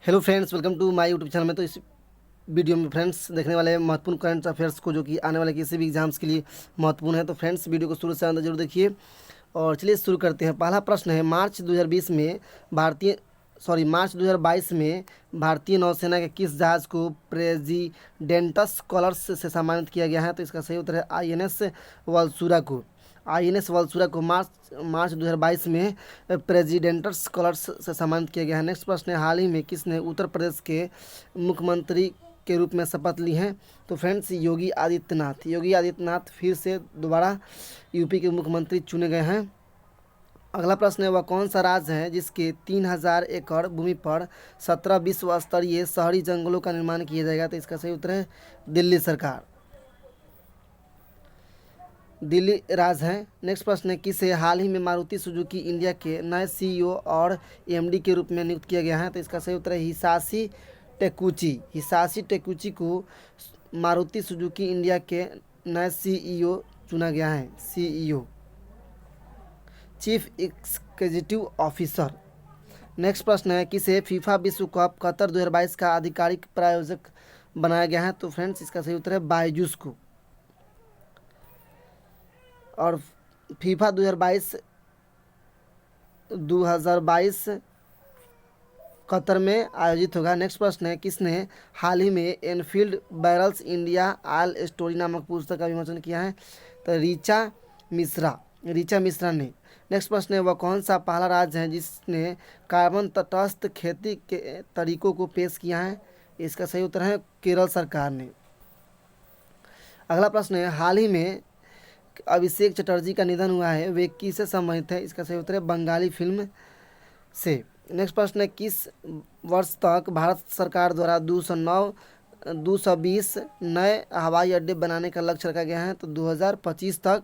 Hello friends, welcome to my YouTube channel में। तो इस वीडियो में फ्रेंड्स देखने वाले हैं महत्वपूर्ण करंट अफेयर्स को, जो कि आने वाले किसी भी एग्जाम्स के लिए महत्वपूर्ण है। तो फ्रेंड्स वीडियो को शुरू से अंदर जरूर देखिए। और चलिए शुरू करते हैं। पहला प्रश्न है, मार्च 2022 में भारतीय नौसेना के किस जहाज़ को प्रेसिडेंटस कलर्स से सम्मानित किया गया है? तो इसका सही उत्तर है आईएनएस वल्सुरा को। आईएनएस वल्सुरा को मार्च मार्च 2022 में प्रेसिडेंटस कलर्स से सम्मानित किया गया है। नेक्स्ट प्रश्न है, हाल ही में किसने उत्तर प्रदेश के मुख्यमंत्री के रूप में शपथ ली है? तो फ्रेंड्स योगी आदित्यनाथ फिर से दोबारा यूपी के मुख्यमंत्री चुने गए हैं। अगला प्रश्न है, वह कौन सा राज्य है जिसके 3000 एकड़ भूमि पर 17 विश्व स्तरीय शहरी जंगलों का निर्माण किया जाएगा? तो इसका सही उत्तर है दिल्ली सरकार, दिल्ली राज्य है। नेक्स्ट प्रश्न है, किसे हाल ही में मारुति सुजुकी इंडिया के नए सीईओ और एमडी के रूप में नियुक्त किया गया है? तो इसका सही उत्तर है हिसाशी टेकुची को मारुति सुजुकी इंडिया के नए सीईओ चुना गया है। CEO, chief executive officer. Next प्रश्न है, किसे फीफा विश्व कप कतर 2022 का आधिकारिक प्रायोजक बनाया गया है? तो फ्रेंड्स इसका सही उत्तर है बायजूस को। और फीफा 2022 कतर में आयोजित होगा। नेक्स्ट प्रश्न है, किसने हाल ही में एनफील्ड बैरल्स इंडिया आल स्टोरी नामक पुस्तक का विमोचन किया है? तो रीचा मिश्रा ने। नेक्स्ट प्रश्न है, वह कौन सा पहला राज्य है जिसने कार्बन तटस्थ खेती के तरीकों को पेश किया है? इसका सही उत्तर है केरल सरकार ने। अगला प्रश्न है, हाल ही में अभिषेक चटर्जी का निधन हुआ है, वे किससे संबंधित है? इसका सही उत्तर है बंगाली फिल्म से। नेक्स्ट प्रश्न है, किस वर्ष तक भारत सरकार द्वारा 220 नए हवाई अड्डे बनाने का लक्ष्य रखा गया है? तो 2025 तक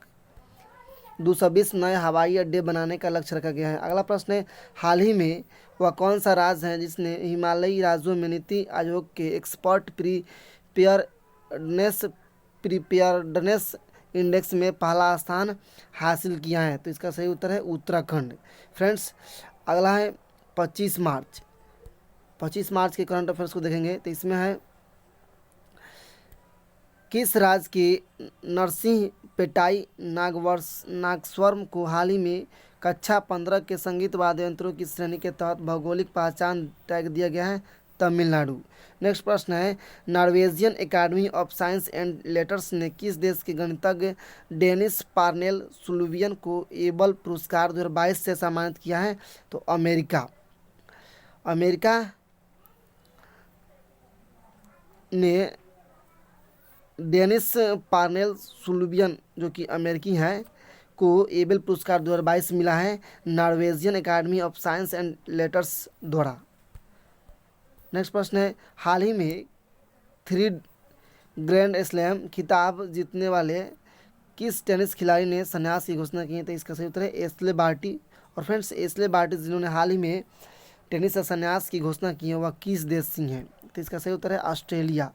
220 नए हवाई अड्डे बनाने का लक्ष्य रखा गया है। अगला प्रश्न है, हाल ही में वह कौन सा राज्य है जिसने हिमालयी राज्यों में नीति आयोग के एक्सपर्ट प्रिपेयर्डनेस इंडेक्स में पहला स्थान हासिल किया है? तो इसका सही उत्तर है उत्तराखंड। फ्रेंड्स अगला है 25 मार्च के करंट अफेयर्स को देखेंगे। तो इसमें है, किस राज्य के नरसिंह पेटाई नागस्वरम को हाल ही में कक्षा 15 के संगीत वाद्य यंत्रों की श्रेणी के तहत भौगोलिक पहचान टैग दिया गया है? तमिलनाडु। नेक्स्ट प्रश्न है, Norwegian academy of science and letters ने किस देश के गणितज्ञ डेनिस पार्नेल सुलुवियन को एबल पुरस्कार 2022 से सम्मानित किया है? तो अमेरिका ने डेनिस पार्नेल सुलुवियन, जो कि अमेरिकी हैं, को एबल पुरस्कार 2022 मिला है Norwegian academy of science and letters द्वारा। नेक्स्ट प्रश्न है, हाल ही में 3 ग्रैंड स्लैम खिताब जीतने वाले किस टेनिस खिलाड़ी ने संन्यास की घोषणा की है? तो इसका सही उत्तर है एश्ले बार्टी। और फ्रेंड्स एश्ले बार्टी जिन्होंने हाल ही में टेनिस से संन्यास की घोषणा की है, वह किस देश से हैं? तो इसका सही उत्तर है Australia.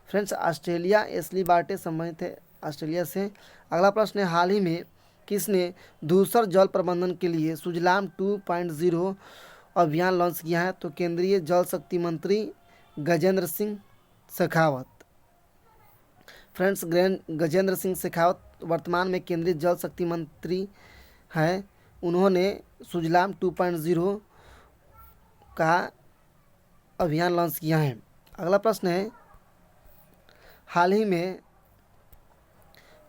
Friends Australia, Ashleigh Barty संबंधित है ऑस्ट्रेलिया से। अगला प्रश्न है, हाल ही में किसने धूसर जल प्रबंधन के लिए सुजलाम 2.0 अभियान लॉन्च किया है? तो केंद्रीय जल शक्ति मंत्री गजेंद्र सिंह शेखावत। फ्रेंड्स गजेंद्र सिंह शेखावत वर्तमान में केंद्रीय जल शक्ति मंत्री हैं। उन्होंने सुजलाम 2.0 का अभियान लॉन्च किया है। अगला प्रश्न है, हाल ही में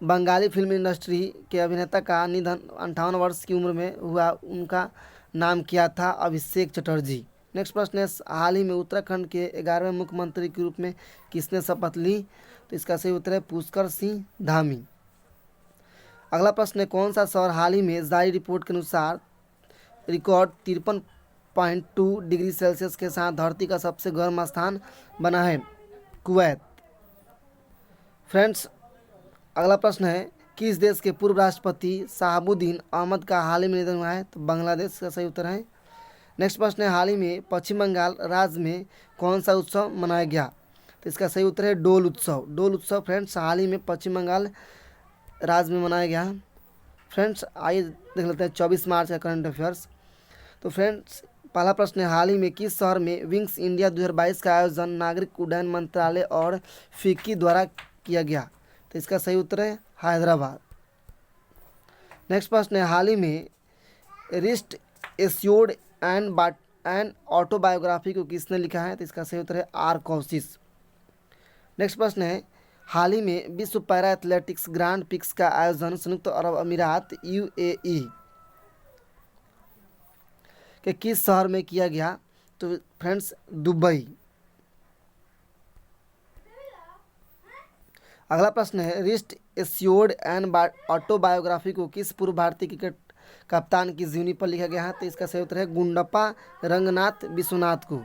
बंगाली फिल्म इंडस्ट्री के अभिनेता का निधन 58 वर्ष की उम्र में हुआ, उनका नाम क्या था? अभिषेक चटर्जी। नेक्स्ट प्रश्न है, हाल ही में उत्तराखंड के 11वें मुख्यमंत्री के रूप में किसने शपथ ली? तो इसका सही उत्तर है पुष्कर सिंह धामी। अगला प्रश्न है, कौन सा शहर हाल ही में जारी रिपोर्ट के अनुसार रिकॉर्ड 53.2 डिग्री सेल्सियस के साथ धरती का सबसे गर्म स्थान बना है? कुवैत। फ्रेंड्स अगला प्रश्न है, किस देश के पूर्व राष्ट्रपति शहाबुद्दीन अहमद का हाल ही में निधन हुआ है? तो बांग्लादेश का सही उत्तर है। नेक्स्ट प्रश्न है, हाल ही में पश्चिम बंगाल राज्य में कौन सा उत्सव मनाया गया? तो इसका सही उत्तर है डोल उत्सव। फ्रेंड्स हाल ही में पश्चिम बंगाल राज्य में मनाया गया। फ्रेंड्स आइए देख लेते हैं 24 मार्च का करंट अफेयर्स। तो फ्रेंड्स पहला प्रश्न है, हाल ही में किस शहर में विंग्स इंडिया 2022 का आयोजन नागरिक उड्डयन मंत्रालय और फिक्की द्वारा किया गया? तो इसका सही उत्तर है हैदराबाद। नेक्स्ट प्रश्न है, हाल ही में रिस्ट एस्योर्ड एंड ऑटोबायोग्राफी को किसने लिखा है? तो इसका सही उत्तर है आर कौशिक। नेक्स्ट प्रश्न है, हाल ही में विश्व पैरा एथलेटिक्स ग्रांड पिक्स का आयोजन संयुक्त अरब अमीरात यूएई के किस शहर में किया गया? तो फ्रेंड्स दुबई। अगला प्रश्न है, रिस्ट एस्योर्ड एंड ऑटोबायोग्राफी को किस पूर्व भारतीय क्रिकेट कप्तान की जीवनी पर लिखा गया है? तो इसका सही उत्तर है गुंडप्पा रंगनाथ विश्वनाथ को।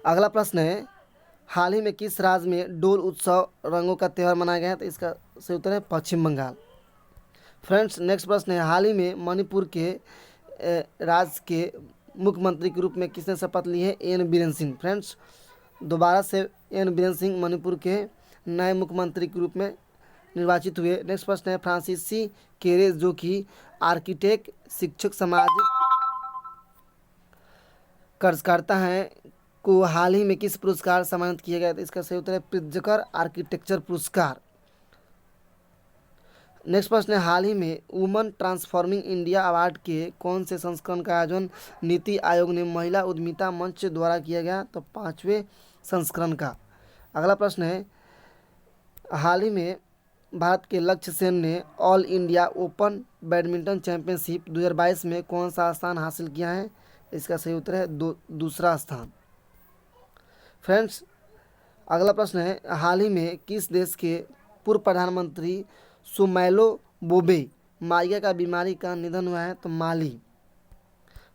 अगला प्रश्न है, हाल ही में किस राज्य में डोल उत्सव रंगों का त्यौहार मनाया गया है? तो इसका सही उत्तर है पश्चिम बंगाल। फ्रेंड्स नेक्स्ट प्रश्न है, हाल ही में मणिपुर के राज्य के मुख्यमंत्री के रूप में किसने शपथ ली है? एन बीरेन सिंह। फ्रेंड्स दोबारा से एन बीरेन सिंह मणिपुर के नए मुख्यमंत्री के रूप में निर्वाचित हुए। नेक्स्ट प्रश्न है, फ्रांसीसी केरेज जो कि आर्किटेक्ट, शिक्षक, सामाजिक कार्यकर्ता हैं को हाल ही में किस पुरस्कार सम्मानित किया गया? तो इसका सही उत्तर है प्रित्जकर आर्किटेक्चर पुरस्कार। नेक्स्ट प्रश्न है, हाल ही में वुमन ट्रांसफॉर्मिंग इंडिया अवार्ड के कौन से संस्करण का आयोजन नीति आयोग ने महिला उद्यमिता मंच द्वारा किया गया? तो 5वें संस्करण का। अगला प्रश्न है, हाल ही में भारत के लक्ष्य सेन ने all India open badminton championship 2022 में कौन सा स्थान हासिल किया है? इसका सही उत्तर है दूसरा स्थान। फ्रेंड्स अगला प्रश्न है, हाल ही में किस देश के पूर्व प्रधानमंत्री सुमैलो बोबे मारिया का बीमारी का निधन हुआ है? तो माली।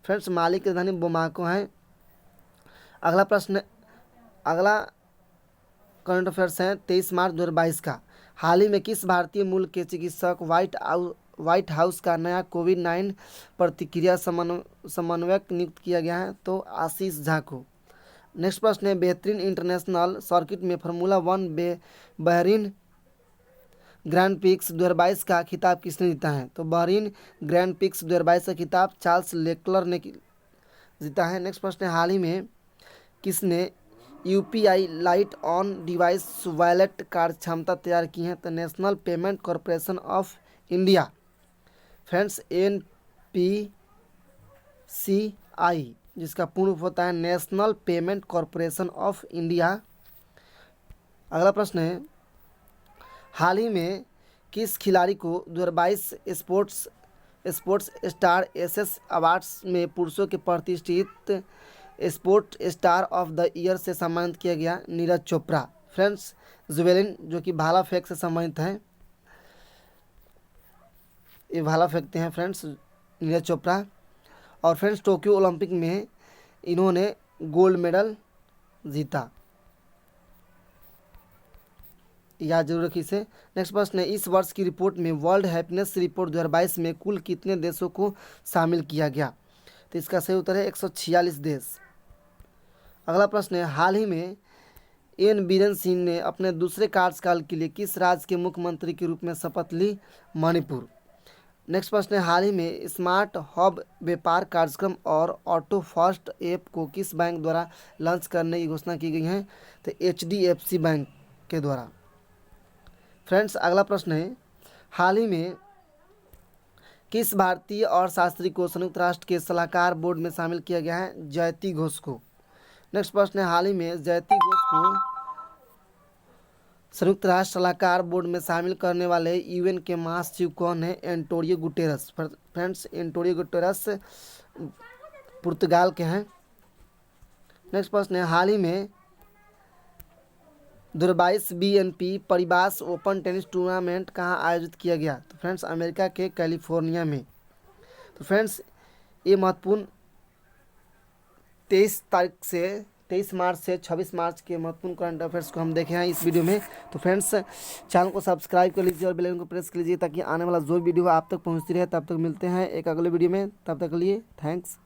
फ्रेंड्स माली की राजधानी बोमाको है। अगला प्रश्न, अगला करंट अफेयर्स है 23 मार्च 2022 का, हाल ही में किस भारतीय मूल के चिकित्सक व्हाइट हाउस का नया कोविड-19 प्रतिक्रिया समन्वयक नियुक्त किया गया है? तो आशीष झा को। नेक्स्ट प्रश्न है, बेहतरीन इंटरनेशनल सर्किट में फार्मूला 1 बहरीन ग्रैंड पिक्स 2022 का खिताब किसने जीता है? तो बहरीन ग्रैंड पिक्स 2022 का खिताब चार्ल्स लेक्लर ने जीता है। नेक्स्ट प्रश्न है, हाल ही में किसने UPI light on device wallet कार्यक्षमता तैयार की है? तो national payment corporation of India. Friends NPCI जिसका पूर्ण रूप होता है national payment corporation of India. अगला प्रश्न है, हाल ही में किस खिलाड़ी को 2022 स्पोर्ट्स स्टार एसएस अवार्ड्स में पुरुषों के प्रतिष्ठित sport star of the year से सम्मानित किया गया? नीरज चोपड़ा। फ्रेंड्स जुवेलिन जो कि भाला फेंक से सम्मानित हैं, ये भाला फेंकते हैं फ्रेंड्स नीरज चोपड़ा। और फ्रेंड्स टोक्यो ओलंपिक में इन्होंने गोल्ड मेडल जीता, याद जरूर रखिए इसे। नेक्स्ट प्रश्न है, इस वर्ष की रिपोर्ट में वर्ल्ड हैप्पीनेस रिपोर्ट 2022 में कुल कितने देशों को शामिल किया गया? तो इसका सही उत्तर है 146 देश। अगला प्रश्न है, हाल ही में एन बीरेन सिंह ने अपने दूसरे कार्यकाल के लिए किस राज्य के मुख्यमंत्री के रूप में शपथ ली? मणिपुर। नेक्स्ट प्रश्न है, हाल ही में स्मार्ट हब व्यापार कार्यक्रम और ऑटो फर्स्ट ऐप को किस बैंक द्वारा लॉन्च करने की घोषणा की गई है? तो HDFC बैंक के द्वारा। फ्रेंड्स अगला प्रश्न है, हाल ही में किस भारतीय अर्थशास्त्री को संयुक्त राष्ट्र के सलाहकार बोर्ड में शामिल किया गया है? जयती घोष को। नेक्स्ट प्रश्न है, हाल ही में जयती घोष को संयुक्त राष्ट्र सलाहकार बोर्ड में शामिल करने वाले यूएन के महासचिव कौन है? Antonio Guterres. Friends Antonio Guterres पुर्तगाल के हैं। नेक्स्ट प्रश्न है, हाल ही में 2022 BNP Paribas open tennis tournament कहाँ आयोजित किया गया? तो फ्रेंड्स अमेरिका के कैलिफोर्निया में। तो फ्रेंड्स ये महत्वपूर्ण 23 मार्च से 26 मार्च के महत्वपूर्ण करंट अफेयर्स को हम देखे हैं इस वीडियो में। तो फ्रेंड्स चैनल को सब्सक्राइब कर लीजिए और बेल आइकन को प्रेस कर लीजिए ताकि आने वाला जो वीडियो आप तक पहुंचती रहे। तब तक मिलते हैं एक अगले वीडियो में, तब तक के लिए थैंक्स।